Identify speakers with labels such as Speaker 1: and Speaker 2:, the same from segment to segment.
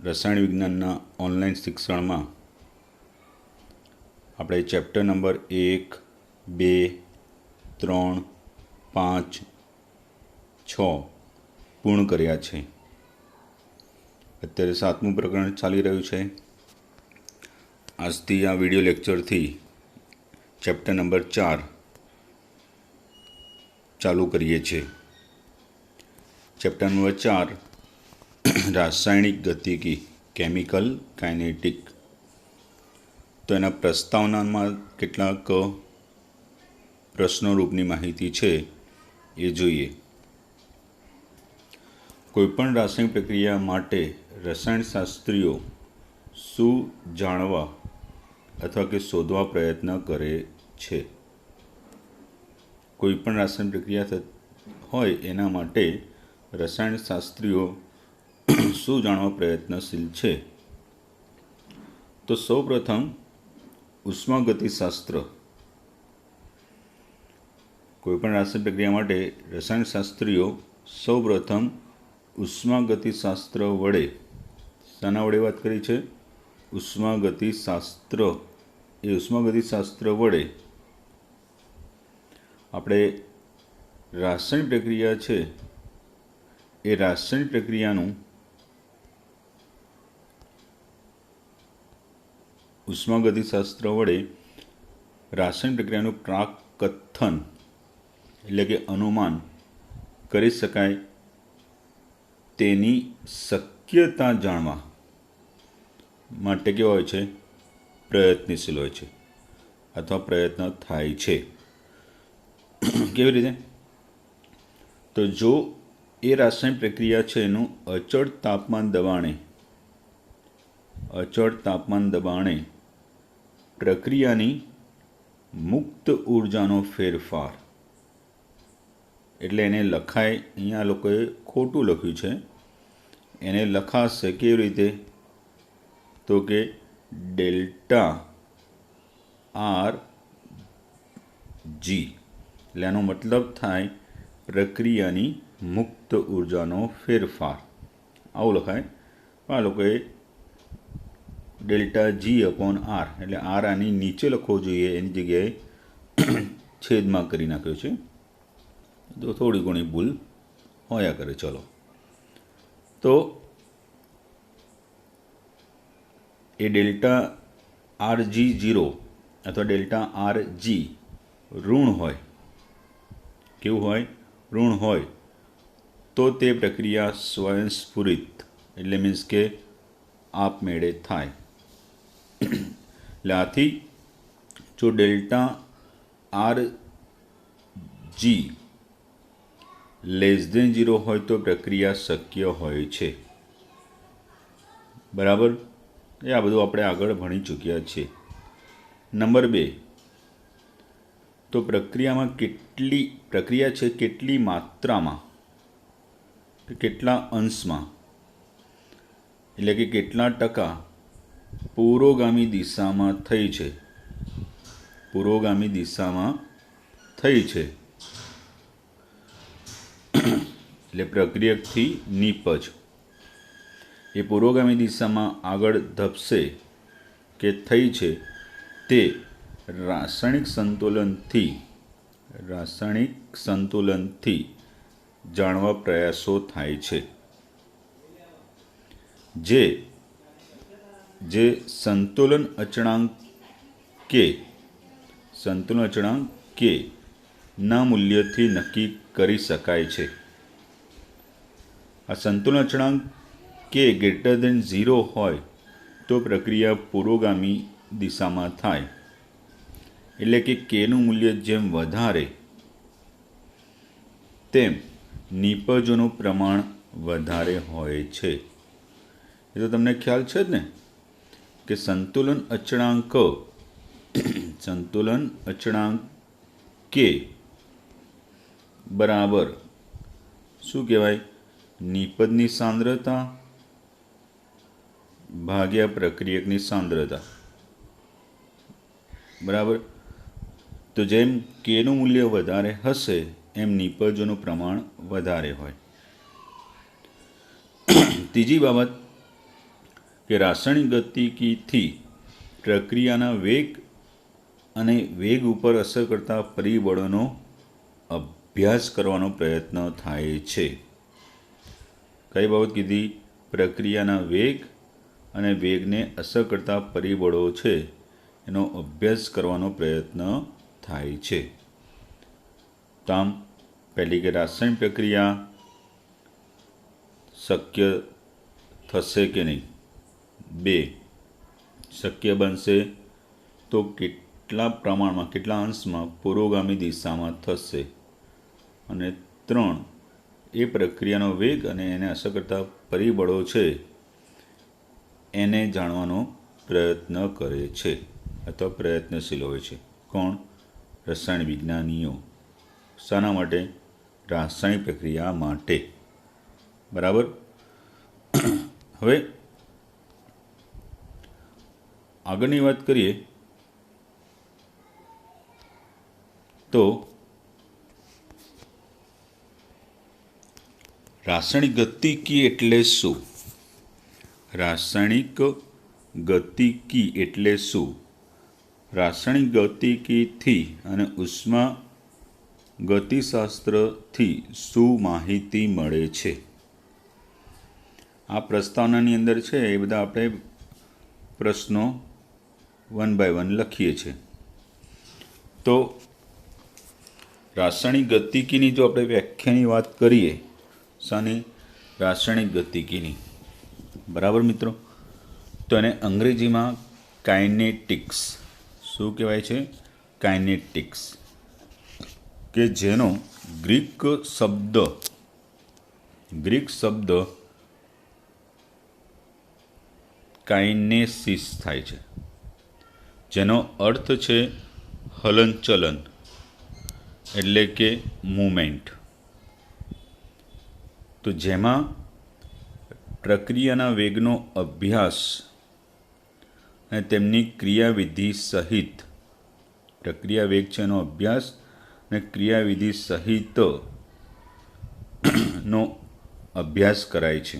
Speaker 1: રસાયણ વિજ્ઞાનના ઓનલાઈન શિક્ષણમાં આપણે ચેપ્ટર નંબર 1, 2, 3, 5, 6 પૂર્ણ કર્યા છે. અત્યારે 7મું પ્રકરણ ચાલી રહ્યું છે. આજથી આ વિડીયો લેક્ચરથી ચેપ્ટર નંબર 4 ચાલુ કરીએ છીએ. ચેપ્ટર નંબર 4 રાસાયણિક ગતિકી, કેમિકલ કાઇનેટિક. તો એના પ્રસ્તાવનામાં કેટલાક પ્રશ્નો રૂપની માહિતી છે એ જોઈએ. કોઈપણ રાસાયણિક પ્રક્રિયા માટે રસાયણશાસ્ત્રીઓ શું જાણવા અથવા કે શોધવા પ્રયત્ન કરે છે? કોઈપણ રાસાયણિક પ્રક્રિયા હોય એના માટે રસાયણશાસ્ત્રીઓ શું જાણવા પ્રયત્નશીલ છે? તો સૌપ્રથમ ઉષ્માગતિશાસ્ત્ર. કોઈપણ રાસાયણિક પ્રક્રિયા માટે રસાયણશાસ્ત્રીઓ સૌપ્રથમ ઉષ્માગતિશાસ્ત્ર વડે, શાના વડે વાત કરી છે? ઉષ્માગતિશાસ્ત્ર. એ ઉષ્માગતિશાસ્ત્ર વડે આપણે રાસાયણિક પ્રક્રિયા છે એ રાસાયણિક પ્રક્રિયાનું ઉષ્માગતિશાસ્ત્ર વડે રાસાયણિક પ્રક્રિયાનું પ્રાકથન એટલે કે અનુમાન કરી શકાય તેની શક્યતા જાણવા માટે કેવા હોય છે? પ્રયત્નશીલ હોય છે અથવા પ્રયત્ન થાય છે. કેવી રીતે? તો જો એ રાસાયણિક પ્રક્રિયા છે એનું અચળ તાપમાન દબાણે પ્રક્રિયાની મુક્ત ઉર્જાનો ફેરફાર, એટલે એને લખાય, અહીંયા લોકોએ ખોટું લખ્યું છે, એને લખાશે કેવી રીતે? તો કે ડેલ્ટા આર જી. એટલે આનો મતલબ થાય પ્રક્રિયાની મુક્ત ઉર્જાનો ફેરફાર. આવું લખાય. આ લોકોએ ડેલ્ટા જી અપોન આર, એટલે આર આની નીચે લખવો જોઈએ, એની જગ્યાએ છેદમાં કરી નાખ્યો છે. તો થોડી ઘણી ભૂલ હોયા કરે. ચલો, તો એ ડેલ્ટા આર જી 0 અથવા ડેલ્ટા આર જી ઋણ હોય. કેવું હોય? ઋણ હોય તો તે પ્રક્રિયા સ્વયંસ્ફુરિત, એટલે મીન્સ કે આપમેળે થાય. એટલે આથી જો ડેલ્ટા આર જી <0 હોય તો પ્રક્રિયા શક્ય હોય છે. બરાબર? એ આ બધું આપણે આગળ ભણી ચૂક્યા છીએ. નંબર 2, તો પ્રક્રિયા છે કેટલી માત્રામાં, કેટલા અંશમાં, એટલે કે કેટલા ટકા પુરોગામી દિશામાં થઈ છે. પુરોગામી દિશામાં થઈ છે એટલે પ્રક્રિયકથી નીપજ એ પુરોગામી દિશામાં આગળ ધપશે કે થઈ છે તે રાસાયણિક સંતુલનથી જાણવા પ્રયાસો થાય છે. જે સંતુલન અચળાંક કે ના મૂલ્યથી નક્કી કરી શકાય છે. આ સંતુલન અચળાંક કે <0 હોય તો પ્રક્રિયા પુરોગામી દિશામાં થાય. એટલે કે કેનું મૂલ્ય જેમ વધારે તેમ નિપજોનું પ્રમાણ વધારે હોય છે. એ તો તમને ખ્યાલ છે જ ને કે સંતુલન અચળાંક કે બરાબર શું કહેવાય? નિપજની સાંદ્રતા ભાગ્યા પ્રક્રિયકની સાંદ્રતા. બરાબર? તો જેમ કેનું મૂલ્ય વધારે હશે એમ નિપજોનું પ્રમાણ વધારે હોય. ત્રીજી બાબત, કે રાસાયણિક ગતિકીથી પ્રક્રિયાના વેગ અને વેગ ઉપર અસર કરતા પરિબળોનો અભ્યાસ કરવાનો પ્રયત્ન થાય છે. કઈ બાબત કીધી? પ્રક્રિયાના વેગ અને વેગને અસર કરતા પરિબળો છે એનો અભ્યાસ કરવાનો પ્રયત્ન થાય છે. તો આમ પહેલી કે રાસાયણિક પ્રક્રિયા શક્ય થશે કે નહીં. 2, શક્ય બનશે તો કેટલા પ્રમાણમાં, કેટલા અંશમાં પુરોગામી દિશામાં થશે. અને 3, એ પ્રક્રિયાનો વેગ અને એને અસર કરતા પરિબળો છે એને જાણવાનો પ્રયત્ન કરે છે અથવા પ્રયત્નશીલ હોય છે. કોણ? રસાયણ વિજ્ઞાનીઓ. શાના માટે? રાસાયણિક પ્રક્રિયા માટે. બરાબર. હવે આગળની વાત કરીએ તો રાસાયણિક ગતિકી એટલે શું? રાસાયણિક ગતિકી એટલે શું? રાસાયણિક ગતિકીથી અને ઉષ્મા ગતિશાસ્ત્રથી શું માહિતી મળે છે? આ પ્રસ્તાવનાની અંદર છે એ બધા આપણે પ્રશ્નો 1 by 1 લખીએ છીએ. તો રાસાયણિક ગતિકીની જો આપણે વ્યાખ્યાની વાત કરીએ, શાની? રાસાયણિક ગતિકીની. બરાબર મિત્રો. તો એને અંગ્રેજીમાં કાઇનેટિક્સ. શું કહેવાય છે? કાઇનેટિક્સ. કે જેનો ગ્રીક શબ્દ કાઇનેસિસ થાય છે, જેનો અર્થ છે હલનચલન એટલે કે મૂવમેન્ટ. તો જેમાં પ્રક્રિયાના વેગનો અભ્યાસ અને તેમની ક્રિયાવિધિ સહિત, પ્રક્રિયા વેગ છે એનો અભ્યાસ અને ક્રિયાવિધિ સહિત નો અભ્યાસ કરાય છે,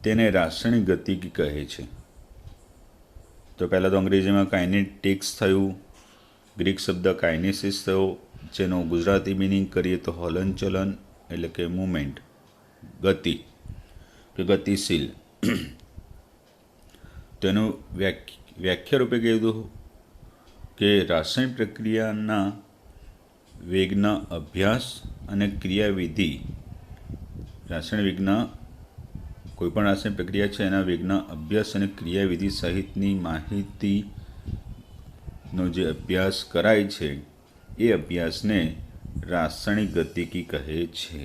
Speaker 1: તેને રાસાયણિક ગતિકી કહે છે. તો પહેલાં તો અંગ્રેજીમાં કાઇનેટિક્સ થયું, ગ્રીક શબ્દ કાઇનેસિસ થયો, જેનો ગુજરાતી મિનિંગ કરીએ તો હલનચલન એટલે કે મૂવમેન્ટ, ગતિ કે ગતિશીલ. તો એનું વ્યાખ્યા રૂપે કીધું કે રાસાયણિક પ્રક્રિયાના વેગના અભ્યાસ અને ક્રિયાવિધિ, રાસાયણિક વેગના કોઈપણ રાસાયણિક પ્રક્રિયા છે એના વેગના અભ્યાસ અને ક્રિયાવિધિ સહિતની માહિતીનો જે અભ્યાસ કરાય છે એ અભ્યાસને રાસાયણિક ગતિકી કહે છે.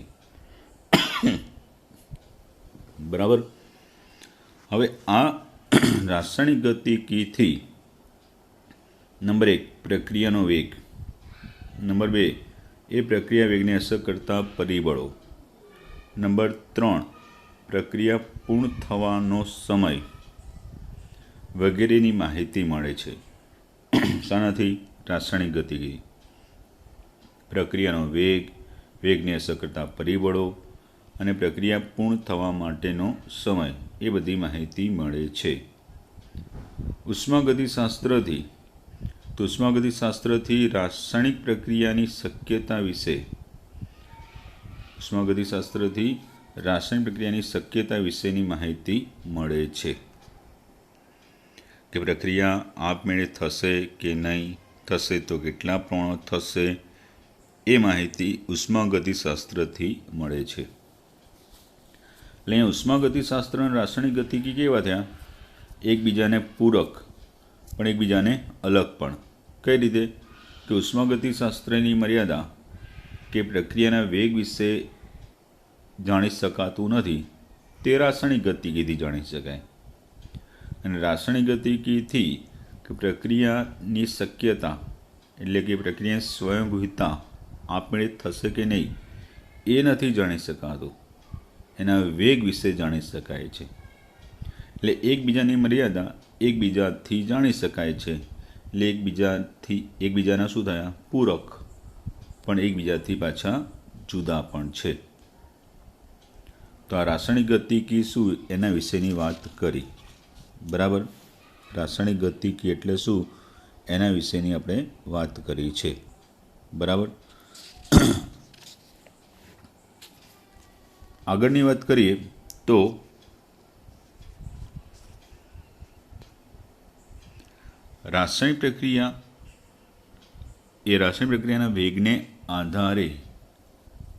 Speaker 1: બરાબર. હવે આ રાસાયણિક ગતિકીથી નંબર 1 પ્રક્રિયાનો વેગ, નંબર 2 એ પ્રક્રિયા વેગને અસર કરતા પરિબળો, નંબર 3 પ્રક્રિયા પૂર્ણ થવાનો સમય વગેરેની માહિતી મળે છે. શાનાથી? રાસાયણિક ગતિકી. પ્રક્રિયાનો વેગ, વેગને અસર કરતા પરિબળો અને પ્રક્રિયા પૂર્ણ થવા માટેનો સમય, એ બધી માહિતી મળે છે. ઉષ્માગતિશાસ્ત્રથી, તો ઉષ્માગતિશાસ્ત્રથી રાસાયણિક પ્રક્રિયાની શક્યતા વિશે, ઉષ્માગતિશાસ્ત્રથી રાસાયણિક પ્રક્રિયાની શક્યતા વિશેની માહિતી મળે છે કે પ્રક્રિયા આપમેળે થશે કે નહીં, થશે તો કેટલા પ્રમાણમાં થશે, એ માહિતી ઉષ્માગતિશાસ્ત્રથી મળે છે. એટલે અહીંયા ઉષ્માગતિશાસ્ત્ર અને રાસાયણિક ગતિકી કેવા થયા? એકબીજાને પૂરક પણ એકબીજાને અલગ પણ. કઈ રીતે? કે ઉષ્માગતિશાસ્ત્રની મર્યાદા કે પ્રક્રિયાના વેગ વિશે જાણી શકાતું નથી, તે રાસાયણિક ગતિકીથી જાણી શકાય. અને રાસાયણિક ગતિકીથી કે પ્રક્રિયાની શક્યતા એટલે કે પ્રક્રિયા સ્વયંભૂતા આપમેળે થશે કે નહીં એ નથી જાણી શકાતું, એના વેગ વિશે જાણી શકાય છે. એટલે એકબીજાની મર્યાદા એકબીજાથી જાણી શકાય છે. એટલે એકબીજાના શું થયા? પૂરક, પણ એકબીજાથી પાછા જુદા પણ છે. તો આ રાસાયણિક ગતિકી શું એના વિશેની વાત કરી, બરાબર. રાસાયણિક ગતિકી એટલે શું એના વિશેની આપણે વાત કરી છે, બરાબર. આગળની વાત કરીએ તો રાસાયણિક પ્રક્રિયા એ રાસાયણિક પ્રક્રિયાના વેગને આધારે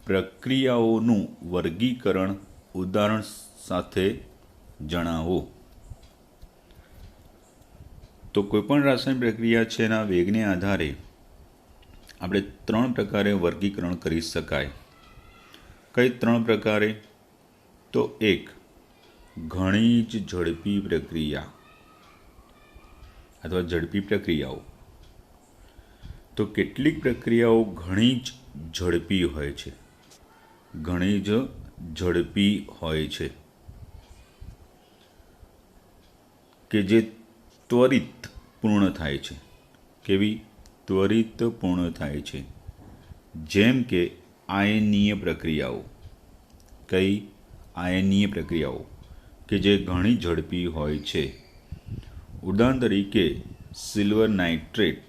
Speaker 1: પ્રક્રિયાઓનું વર્ગીકરણ ઉદાહરણ સાથે જણાવો. તો કોઈપણ રાસાયણિક પ્રક્રિયા છે એના વેગને આધારે આપણે 3 પ્રકારે વર્ગીકરણ કરી શકાય. કઈ 3 પ્રકારે? તો એક, ઘણી જ ઝડપી પ્રક્રિયા અથવા ઝડપી પ્રક્રિયાઓ. તો કેટલીક પ્રક્રિયાઓ ઘણી જ ઝડપી હોય છે, ઘણી જ ઝડપી હોય છે કે જે ત્વરિત પૂર્ણ થાય છે. કેવી? ત્વરિત પૂર્ણ થાય છે. જેમ કે આયનીય પ્રક્રિયાઓ. કઈ? આયનીય પ્રક્રિયાઓ કે જે ઘણી ઝડપી હોય છે. ઉદાહરણ તરીકે સિલ્વર નાઇટ્રેટ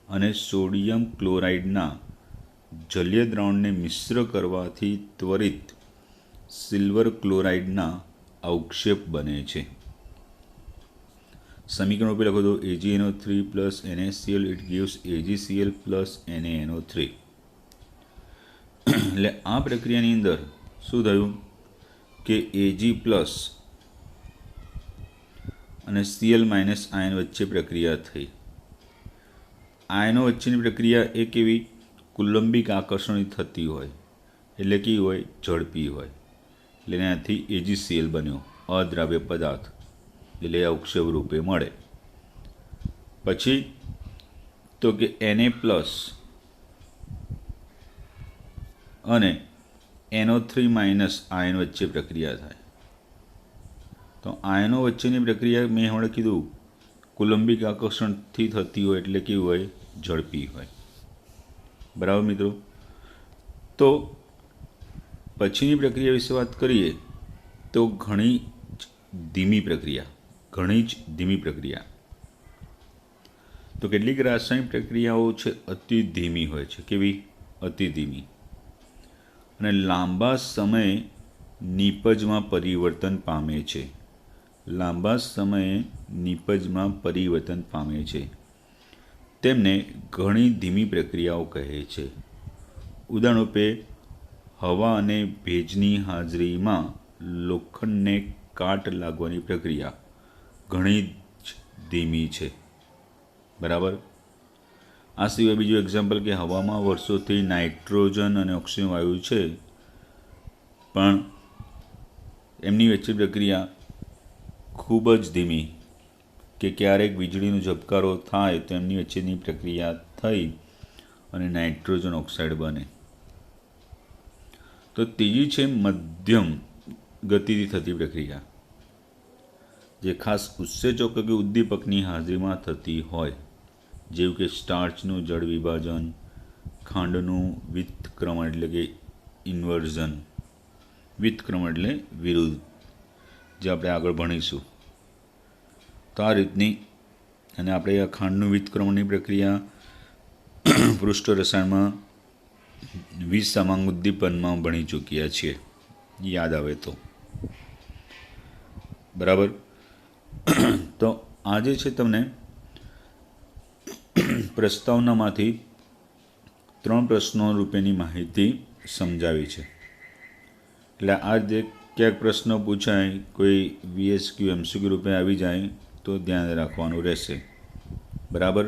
Speaker 1: અને સોડિયમ ક્લોરાઇડના જલીય દ્રાવણને મિશ્ર કરવાથી ત્વરિત સિલ્વર ક્લોરાઇડના અવક્ષેપ બને છે. સમીકરણ ઉપર લખો તો AgNO3 plus NaCl it gives AgCl plus NaNO3. એટલે આ પ્રક્રિયાની અંદર શું થયું કે Ag પ્લસ અને Cl માઇનસ આયન વચ્ચે પ્રક્રિયા થઈ. આયનો વચ્ચેની પ્રક્રિયા એ કેવી? કુલંબિક આકર્ષણથી થતી હોય, એટલે કેવી હોય? ઝડપી હોય. એટલે એનાથી AgCl બન્યો, અદ્રાવ્ય પદાર્થ, એટલે અવક્ષેપ રૂપે મળે. પછી તો કે Na પ્લસ અને NO3 માઇનસ આયન વચ્ચે પ્રક્રિયા થાય. તો આયનો વચ્ચેની પ્રક્રિયા મેં હમણાં કીધું કુલંબિક આકર્ષણથી થતી હોય, એટલે કેવી હોય? ઝડપી હોય. બરાબર મિત્રો. તો પછીની પ્રક્રિયા વિશે વાત કરીએ તો ઘણી જ ધીમી પ્રક્રિયા. ઘણી જ ધીમી પ્રક્રિયા. તો કેટલીક રાસાયણિક પ્રક્રિયાઓ છે અતિ ધીમી હોય છે. કેવી? અતિ ધીમી. અને લાંબા સમયે નિપજમાં પરિવર્તન પામે છે. લાંબા સમયે નિપજમાં પરિવર્તન પામે છે. તેમને ઘણી ધીમી પ્રક્રિયાઓ કહે છે. ઉદાહરણ રૂપે હવા અને ભેજની હાજરીમાં લોખંડને કાટ લાગવાની પ્રક્રિયા ઘણી જ ધીમી છે. બરાબર. આ સિવાય બીજું એક્ઝામ્પલ કે હવામાં વર્ષોથી નાઇટ્રોજન અને ઓક્સિજન વાયુ છે, પણ એમની વચ્ચે પ્રક્રિયા ખૂબ જ ધીમી, કે ક્યારેક વીજળીનો ઝબકારો થાય તો એમની વચ્ચેની પ્રક્રિયા થઈ અને નાઇટ્રોજન ઓક્સાઇડ બને. તો ત્રીજી છે મધ્યમ ગતિથી થતી પ્રક્રિયા, જે ખાસ ઉત્સેચકો કે ઉદ્દીપકની હાજરીમાં થતી હોય, જેવું કે સ્ટાર્ચનું જળ વિભાજન, ખાંડનું વિતક્રમણ એટલે કે ઇન્વર્ઝન. વિતક્રમણ એટલે વિરુદ્ધ, જે આપણે આગળ ભણીશું. તો આ રીતની, અને આપણે આ ખાંડનું વિતક્રમણની પ્રક્રિયા પૃષ્ઠ રસાયણમાં 20 સમાંગ ઉદ્દીપનમાં ભણી ચૂક્યા છીએ, યાદ આવે તો. બરાબર. તો આજે છે તમને પ્રસ્તાવનામાંથી 3 પ્રશ્નો રૂપેની માહિતી સમજાવી છે. એટલે આ જે ક્યાંક પ્રશ્ન પૂછાય, કોઈ VSQ MCQ રૂપે આવી જાય તો ધ્યાન રાખવાનું રહેશે. બરાબર.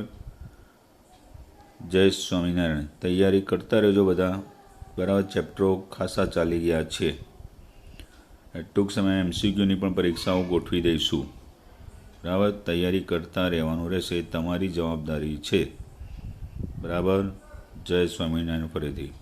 Speaker 1: જય સ્વામિનારાયણ. તૈયારી કરતા રહેજો બધા. બરાબર. ચેપ્ટરો ખાસા ચાલી ગયા છે. ટૂંક સમયે MCQની પણ પરીક્ષાઓ ગોઠવી દઈશું. બરાબર. તૈયારી કરતા રહેવાનું રહેશે, તમારી જવાબદારી છે. બરાબર. જય સ્વામિનારાયણ ફરીથી.